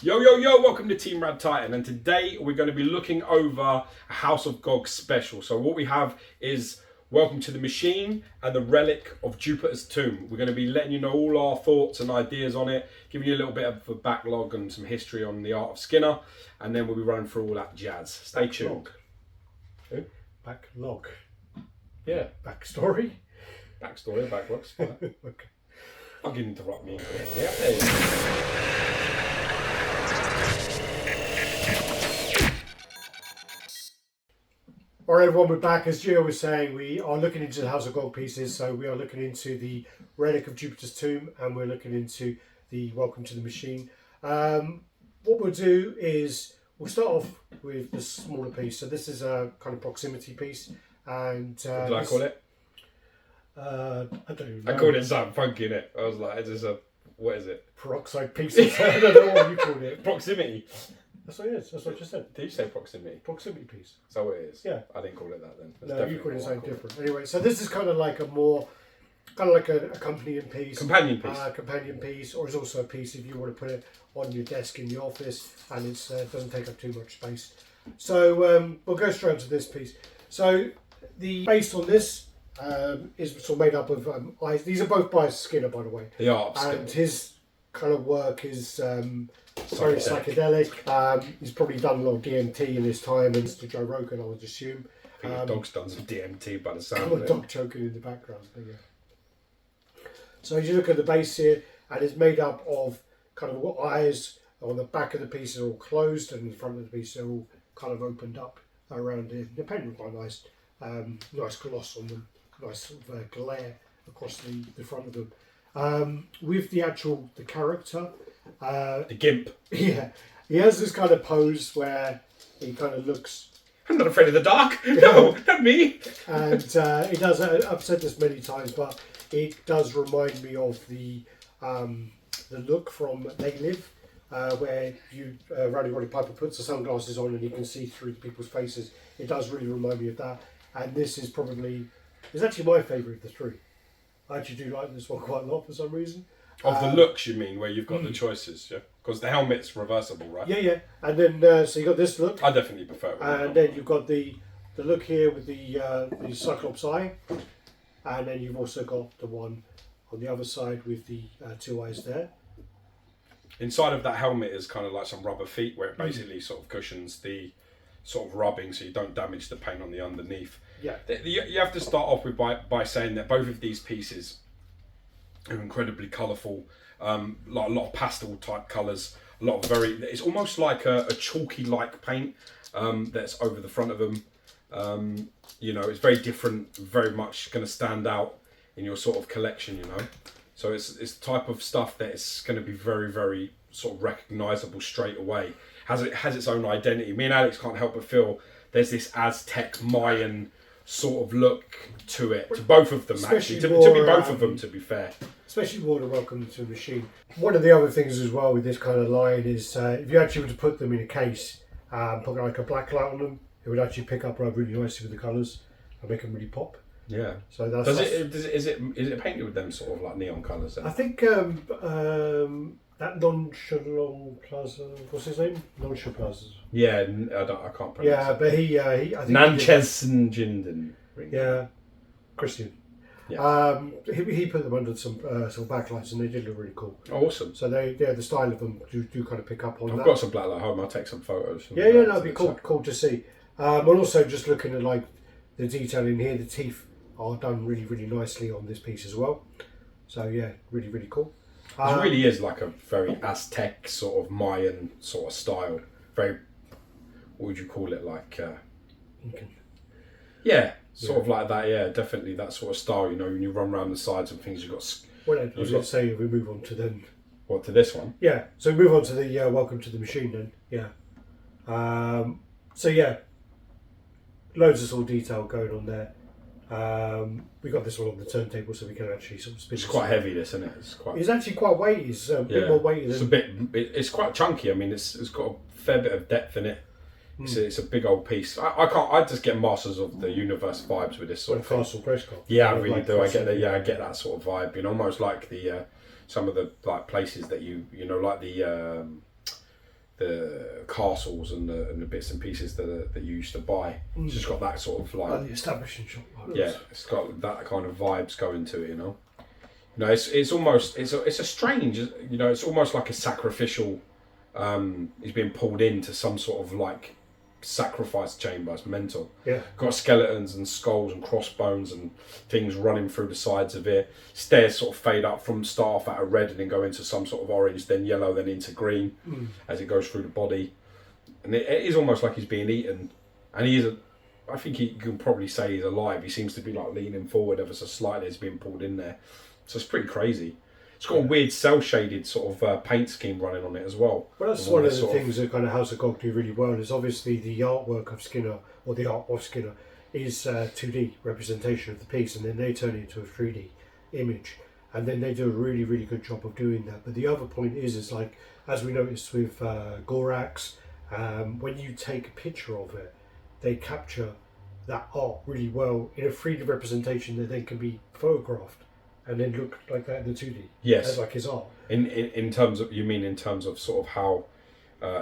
Yo, yo, yo, welcome to Team RaddTitan, and today we're going to be looking over a House of Gog special. So what we have is Welcome to the Machine and the Relic of Jupiter's Tomb. We're going to be letting you know all our thoughts and ideas on it, giving you a little bit of a backlog and some history on the art of Skinner, and then we'll be running through all that jazz. Stay tuned. Backlog. Yeah. Backstory? Backstory, backlog's fine. Okay. I'm going to interrupt me. Yeah, there you go. Alright everyone, we're back. As Gio was saying, we are looking into the House of Gog pieces. So we are looking into the Relic of Jupiter's Tomb and we're looking into the Welcome to the Machine. What we'll do is we'll start off with the smaller piece. So this is a kind of proximity piece. And What did I call it? I don't even know. I called it something funky, innit? I was like, what is it? Peroxide pieces. I don't know what you called it. Proximity. That's what it is. That's what I just said. Did you say proximity? Proximity piece. Is that what it is? Yeah. I didn't call it that then. That's No, you definitely call it what I something called different. Anyway, so this is kind of like a more, kind of like an accompanying piece. Companion piece. Companion piece, or it's also a piece if you want to put it on your desk in the office and it doesn't take up too much space. So we'll go straight into this piece. So the base on this is sort of made up of eyes. These are both by Skinner, by the way. The art of And Skinner. his kind of work is very psychedelic. He's probably done a lot of DMT in his time, and Mr. Joe Rogan, I would assume. I think the dog's done some DMT by the sound Got of a it. dog choking in the background. But yeah. So as you look at the base here, and it's made up of kind of what eyes on the back of the piece are all closed, and in the front of the piece are all kind of opened up around it. Depending on nice, nice gloss on them, nice sort of glare across the front of them. With the character. The gimp. Yeah, he has this kind of pose where he kind of looks, I'm not afraid of the dark. No, not me. and it does. I've said this many times, but it does remind me of the look from They Live, where Roddy Piper puts the sunglasses on and you can see through people's faces. It does really remind me of that, and this is actually my favourite of the three. I actually do like this one quite a lot for some reason. Of the looks, you mean, where you've got the choices, yeah? Because the helmet's reversible, right? Yeah. And then so you got this look. I definitely prefer it. And then you've got the look here with the Cyclops eye, and then you've also got the one on the other side with the two eyes there. Inside of that helmet is kind of like some rubber feet where it basically sort of cushions the sort of rubbing so you don't damage the paint on the underneath. Yeah. You have to start off with by saying that both of these pieces are incredibly colourful, like a lot of pastel type colours, a lot of it's almost like a chalky like paint that's over the front of them. It's very different, very much going to stand out in your sort of collection, so it's the type of stuff that is going to be very, very sort of recognisable straight away. It has its own identity. Me and Alex can't help but feel there's this Aztec Mayan sort of look to it, to both of them. Especially actually, more, to be both of them, to be fair. Especially more than Welcome to the Machine. One of the other things as well with this kind of line is if you actually were to put them in a case, put like a black light on them, it would actually pick up really nicely with the colours and make them really pop. Yeah. So is it painted with them sort of like neon colours then? I think that Nonchalant Plaza, what's his name? Nonchalant Plaza. Yeah, I can't pronounce Yeah, it. but he I think Nanchesnjinden. Yeah, Christian. Yeah. He put them under some backlights and they did look really cool. Awesome. So the style of them do kind of pick up on that. I've got some black light home. I'll take some photos. Yeah, that'd be cool to see. And also just looking at like the detail in here, the teeth are done really, really nicely on this piece as well. So yeah, really, really cool. It really is like a very Aztec sort of Mayan sort of style. Very, what would you call it? Like, Incan. Yeah, sort of like that. Yeah, definitely that sort of style. When you run around the sides and things, you've got. Well, I was going to say we move on to then. What, to this one? Yeah, so we move on to the Welcome to the Machine then. Yeah. So yeah, loads of sort of detail going on there. We got this one on the turntable so we can actually sort of spin. It's quite heavy, this, isn't it? It's actually quite weighty. It's a bit more weighty than. It's quite chunky. I mean, it's got a fair bit of depth in it. It's a big old piece. I just get Masters of the Universe vibes with this sort of thing. Castle Grayskull. Yeah, I really do. I get that sort of vibe. Almost like the some of the like places that like the castles and the bits and pieces that you used to buy. It's just got that sort of like the establishing shop. yeah, it's got that kind of vibes going to it, you know. You know, it's almost it's a strange, you know, it's almost like a sacrificial. He's being pulled into some sort of like sacrifice chamber. It's mental. Yeah. Got skeletons and skulls and crossbones and things running through the sides of it. Stairs sort of fade up from start off at a red and then go into some sort of orange, then yellow, then into green as it goes through the body. And it is almost like he's being eaten. And he is I think you can probably say he's alive. He seems to be like leaning forward ever so slightly as being pulled in there. So it's pretty crazy. It's got a weird cell-shaded sort of paint scheme running on it as well. Well, that's one of the things that kind of House of Gog do really well. Is obviously the artwork of Skinner, or the art of Skinner, is 2D representation of the piece, and then they turn it into a 3D image, and then they do a really, really good job of doing that. But the other point is like, as we noticed with Gorax, when you take a picture of it, they capture that art really well in a 3D representation that then can be photographed. And then look like that in the 2D. Yes. As like his art. In terms of, you mean in terms of sort of how,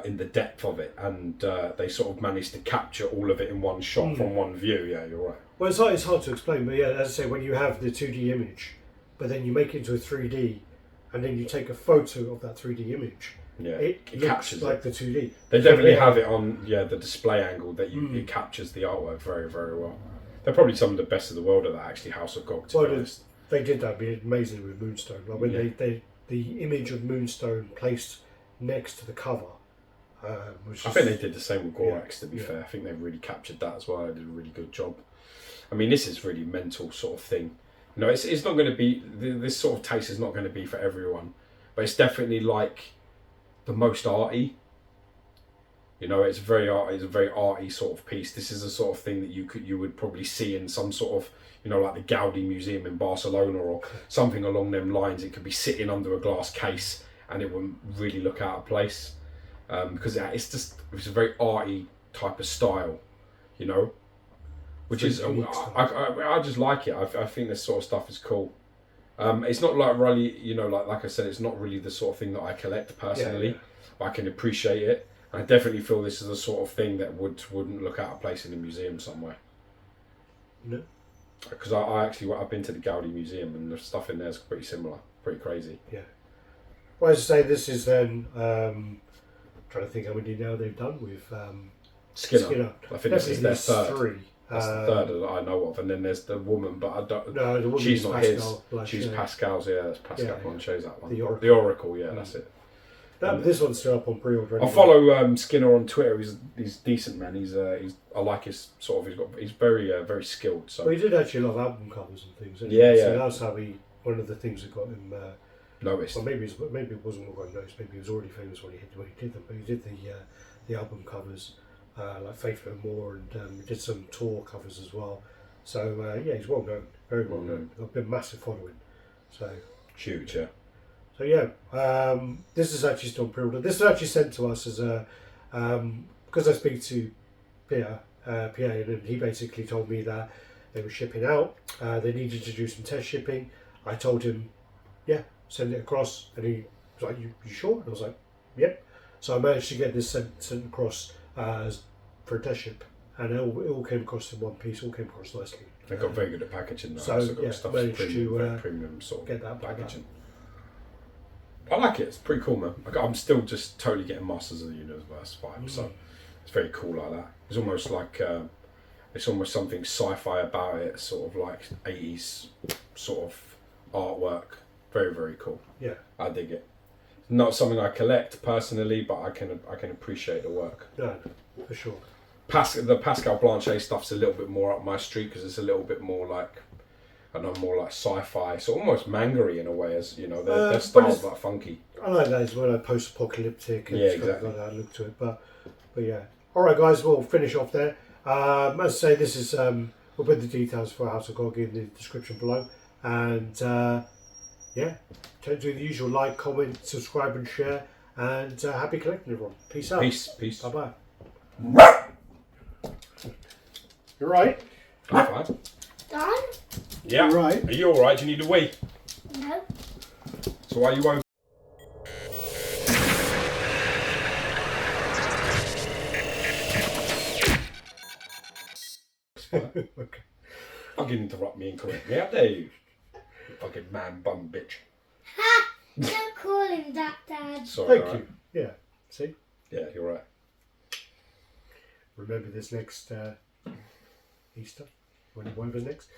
in the depth of it, and they sort of managed to capture all of it in one shot from one view. Yeah, you're right. Well, it's hard to explain, but yeah, as I say, when you have the 2D image, but then you make it into a 3D, and then you take a photo of that 3D image, it looks captures like the 2D. They definitely have it on the display angle that it captures the artwork very, very well. They're probably some of the best of the world at that, actually, House of Gog, to be honest. They did that amazingly with Moonstone. Like when the image of Moonstone placed next to the cover. I think they did the same with Gorax, to be fair. I think they really captured that as well. They did a really good job. I mean, this is really mental sort of thing. You know, it's not going to be, this sort of taste is not going to be for everyone. But it's definitely like the most arty. You know, it's very arty. It's a very arty sort of piece. This is the sort of thing that you would probably see in some sort of, you know, like the Gaudi Museum in Barcelona or something along them lines. It could be sitting under a glass case and it wouldn't really look out of place, because it's a very arty type of style, you know, which is I just like it. I think this sort of stuff is cool. It's not like really, you know, like I said, it's not really the sort of thing that I collect personally. But I can appreciate it. I definitely feel this is the sort of thing that wouldn't look out of place in a museum somewhere. No. Because I've been to the Gaudi Museum and the stuff in there is pretty similar, pretty crazy. Yeah. Well, as I say, this is then trying to think how many now they've done with Skinner. I think this is their third. 3. That's the third that I know of, and then there's the woman, but I don't. No, the woman. She's not Pascal, his. She's Pascal's. Yeah, that's Pascal Blanchet's that one. The Oracle. The Oracle. Yeah, that's it. This one's still up on pre-order. I follow Skinner on Twitter. He's decent, man. He's I like his sort of. He's very very skilled. So. Well, he did actually a lot of album covers and things. Yeah. So that's how one of the things that got him noticed. Well, maybe it wasn't what got noticed. Maybe he was already famous when he did them. But he did the album covers, like Faith No More, and he did some tour covers as well. So he's well known, very well known. Got a massive following. So huge, yeah. So yeah, this is actually still on pre-order. This was actually sent to us as a because I speak to Pierre, and he basically told me that they were shipping out. They needed to do some test shipping. I told him, yeah, send it across, and he was like, "You sure?" And I was like, "Yep." So I managed to get this sent across for a test ship, and it all came across in one piece. All came across nicely. They got very good at packaging. So managed to premium sort of get that packaging. I like it. It's pretty cool, man. I'm still just totally getting Masters of the Universe vibe, so it's very cool like that. It's almost like it's almost something sci-fi about it, sort of like 80s sort of artwork. Very very cool. Yeah, I dig it. Not something I collect personally, but I can appreciate the work. No, for sure. The Pascal Blanchet stuff's a little bit more up my street because it's a little bit more like. I know, more like sci-fi, so almost manga-y in a way, as you know, their style's like funky. I like that as well, like post-apocalyptic and exactly. Like that look to it. But yeah. All right, guys, we'll finish off there. As I say, this is we'll put the details for House of Gog in the description below, and don't do the usual: like, comment, subscribe, and share. And happy collecting, everyone. Peace out. Peace. Bye bye. You're right. I'm fine. Done? Yeah. Right. Are you all right? Do you need a wee? No. So why are you over? Right? Okay. Fucking interrupt me and correct me. How dare you? You fucking man bum bitch. Ha! Don't call him that, Dad. Sorry. Thank you. Yeah. See? Yeah, you're right. Remember this next Easter, when whatever's next.